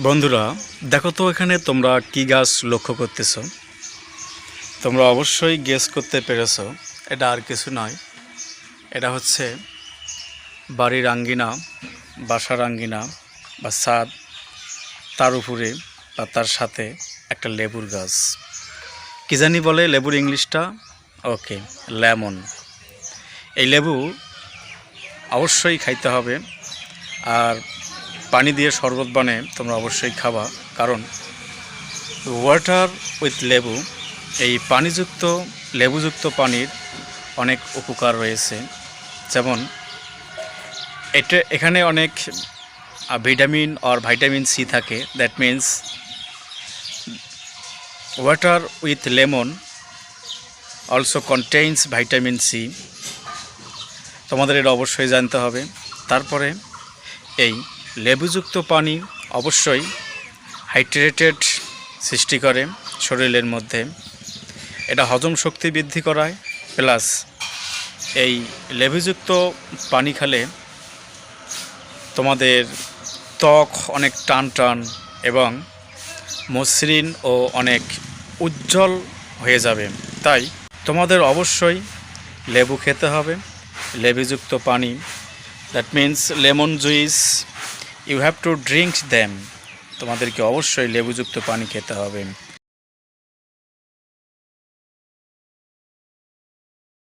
বন্ধুরা দেখো তো এখানে তোমরা কি গাছ লক্ষ্য করতেছো। তোমরা অবশ্যই গেস করতে পেরেছো এটা আর কিছু নয়, এটা হচ্ছে বাড়ির আঙ্গিনা, বাসার আঙ্গিনা বা ছাদ, তার উপরে বা তার সাথে একটা লেবুর গাছ। কি জানি বলে লেবুর ইংলিশটা? ওকে, লেমন। এই লেবু অবশ্যই খাইতে হবে, আর পানি দিয়ে শরবত বানিয়ে তোমরা অবশ্যই খাবা, কারণ ওয়াটার উইথ লেবু, এই পানিযুক্ত লেবুযুক্ত পানির অনেক উপকার রয়েছে। যেমন এখানে অনেক ভিটামিন আর ভাইটামিন সি থাকে। That means water with lemon also contains vitamin C. তোমাদের এটা অবশ্যই জানতে হবে। তারপরে এই লেবুযুক্ত পানি অবশ্যই হাইড্রেটেড সৃষ্টি করে শরীরের মধ্যে, এটা হজম শক্তি বৃদ্ধি করায়। প্লাস এই লেবুযুক্ত পানি খেলে তোমাদের ত্বক অনেক টান টান এবং মসৃণ ও অনেক উজ্জ্বল হয়ে যাবে। তাই তোমাদের অবশ্যই লেবু খেতে হবে, লেবুযুক্ত পানি। That means lemon juice, you have to drink them. তোমাদেরকে অবশ্যই লেবুযুক্ত পানি খেতে হবে।